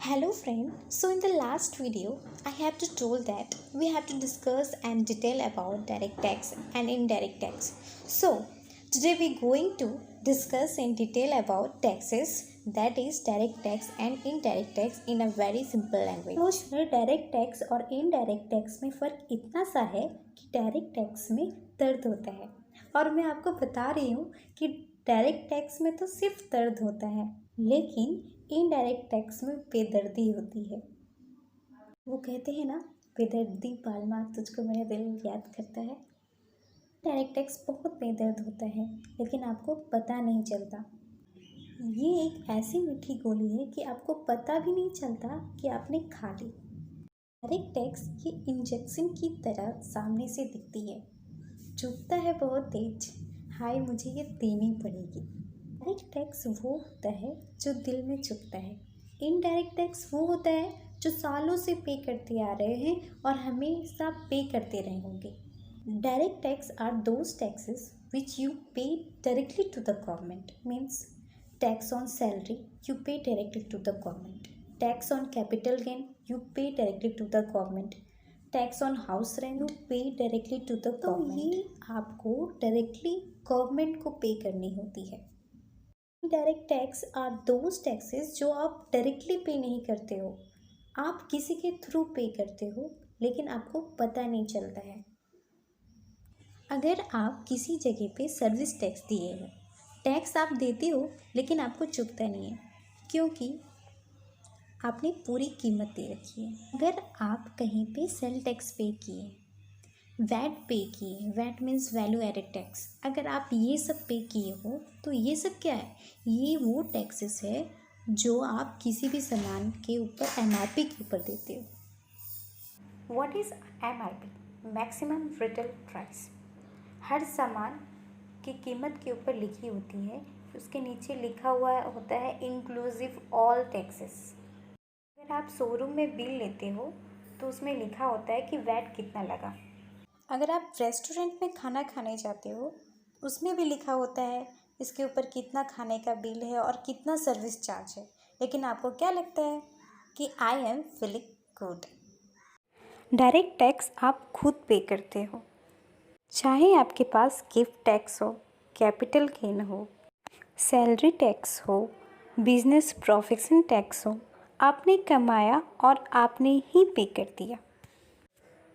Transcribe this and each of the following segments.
Hello friend. So in the last video, I have to told that we have to discuss and detail about direct tax and indirect tax. So today we going to discuss in detail about taxes, that is direct tax and indirect tax in a very simple language. तो sir direct tax और indirect tax में फ़र्क इतना सा है कि direct tax में दर्द होता है और मैं आपको बता रही हूँ कि डायरेक्ट टैक्स में तो सिर्फ दर्द होता है, लेकिन इनडायरेक्ट टैक्स में बेदर्दी होती है। वो कहते हैं ना, बेदर्दी पालमा तुझको मेरा दिल याद करता है। डायरेक्ट टैक्स बहुत बेदर्द होता है, लेकिन आपको पता नहीं चलता। ये एक ऐसी मीठी गोली है कि आपको पता भी नहीं चलता कि आपने खा ली। डायरेक्ट टैक्स ये इंजेक्शन की तरह सामने से दिखती है, चुभता है बहुत तेज, हाय मुझे ये देनी पड़ेगी। डायरेक्ट टैक्स वो होता है जो दिल में चुभता है। इनडायरेक्ट टैक्स वो होता है जो सालों से पे करते आ रहे हैं और हमेशा पे करते रहे होंगे। Direct tax are those taxes which you pay directly to the government, means tax on salary you pay directly to the government, tax on capital gain you pay directly to the government, tax on house rent you pay directly to the government. ये आपको directly government को pay करनी होती है। Indirect tax are those taxes जो आप directly pay नहीं करते हो, आप किसी के थ्रू पे करते हो, लेकिन आपको पता नहीं चलता है। अगर आप किसी जगह पे सर्विस टैक्स दिए हो, टैक्स आप देते हो लेकिन आपको चुभता नहीं है, क्योंकि आपने पूरी कीमत दे रखी है। अगर आप कहीं पे सेल टैक्स पे किए, वैट पे किए, VAT means value added tax, अगर आप ये सब पे किए हो तो ये सब क्या है? ये वो टैक्सेस है जो आप किसी भी सामान के ऊपर एमआरपी के ऊपर देते हो। What is MRP? Maximum retail price. हर सामान की कीमत के ऊपर लिखी होती है, उसके नीचे लिखा हुआ होता है इंक्लूसिव ऑल टैक्सेस। अगर आप शोरूम में बिल लेते हो तो उसमें लिखा होता है कि वैट कितना लगा। अगर आप रेस्टोरेंट में खाना खाने जाते हो, उसमें भी लिखा होता है इसके ऊपर कितना खाने का बिल है और कितना सर्विस चार्ज है, लेकिन आपको क्या लगता है कि I am feeling good. Direct tax आप खुद पे करते हो, चाहे आपके पास गिफ्ट टैक्स हो, कैपिटल गेन हो, सैलरी टैक्स हो, बिजनेस प्रोफिशन टैक्स हो, आपने कमाया और आपने ही पे कर दिया।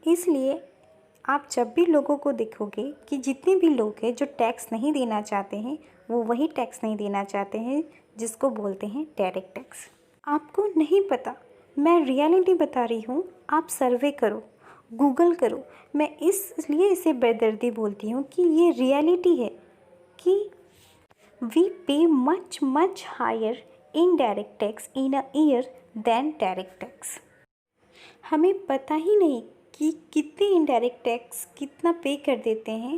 इसलिए आप जब भी लोगों को देखोगे कि जितने भी लोग हैं जो टैक्स नहीं देना चाहते हैं, वो वही टैक्स नहीं देना चाहते हैं जिसको बोलते हैं डायरेक्ट टैक्स। आपको नहीं पता, मैं रियलिटी बता रही हूँ, आप सर्वे करो, गूगल करो। मैं इसलिए इसे बेदर्दी बोलती हूँ कि ये रियलिटी है कि we pay much higher indirect tax in a year than direct tax. हमें पता ही नहीं कि कितने इनडायरेक्ट टैक्स कितना पे कर देते हैं।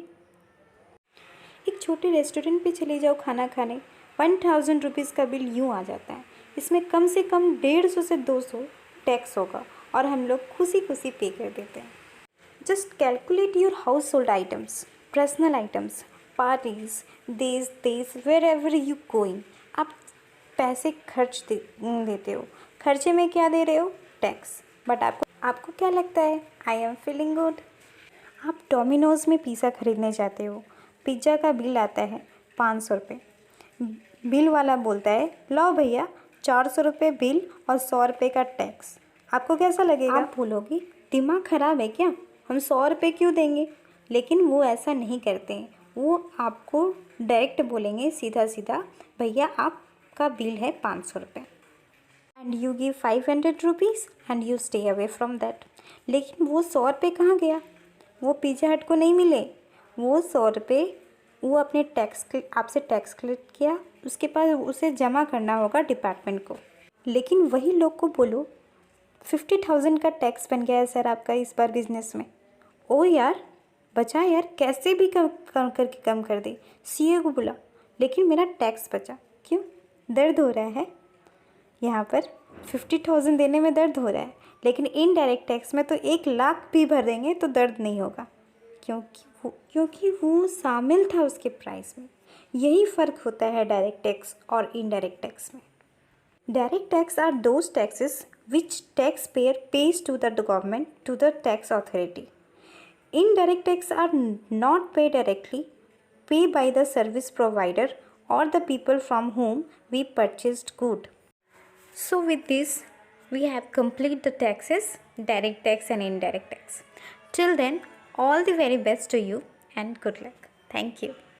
एक छोटे रेस्टोरेंट पे चले जाओ खाना खाने, 1000 रुपीज़ का बिल यूँ आ जाता है। इसमें कम से कम 150 से 200 टैक्स होगा और हम लोग खुशी खुशी पे कर देते हैं। Just calculate your house hold items, personal items, parties, देश वेर एवर यू गोइंग। आप पैसे खर्च देते हो, खर्चे में क्या दे रहे हो? टैक्स। बट आपको क्या लगता है? I am feeling good. आप डोमिनोज़ में पिज़्ज़ा खरीदने जाते हो, पिज़्ज़ा का बिल आता है 500 रुपये। बिल वाला बोलता है लो भैया 400 रुपये बिल और 100 रुपये का टैक्स। आपको कैसा लगेगा? आप बोलोगे दिमाग ख़राब है क्या, हम 100 रुपये क्यों देंगे? लेकिन वो ऐसा नहीं करते हैं, वो आपको डायरेक्ट बोलेंगे सीधा सीधा, भैया आपका बिल है 500 रुपये and you give 500 rupees and you stay away from that. लेकिन वो 100 रुपये कहाँ गया? वो पिज़्ज़ा हट को नहीं मिले। वो 100 रुपये वो अपने आपसे टैक्स कलेक्ट किया, उसके पास उसे जमा करना होगा डिपार्टमेंट को। लेकिन वही लोग को बोलो 50,000 का टैक्स बन गया है सर आपका इस बार बिजनेस में। ओ यार बचा यार, कैसे भी कम करके कम कर दे। सीए को बोला लेकिन मेरा टैक्स बचा। क्यों? दर्द हो रहा है यहाँ पर। 50,000 देने में दर्द हो रहा है, लेकिन इनडायरेक्ट टैक्स में तो 1,00,000 भी भर देंगे तो दर्द नहीं होगा, क्योंकि वो शामिल था उसके प्राइस में। यही फ़र्क होता है डायरेक्ट टैक्स और इनडायरेक्ट टैक्स में। Direct tax are those taxes which taxpayer pays to the government, to the tax authority. Indirect tax are not paid directly, paid by the service provider or the people from whom we purchased good. So with this, we have completed the taxes, direct tax and indirect tax. Till then, all the very best to you and good luck. Thank you.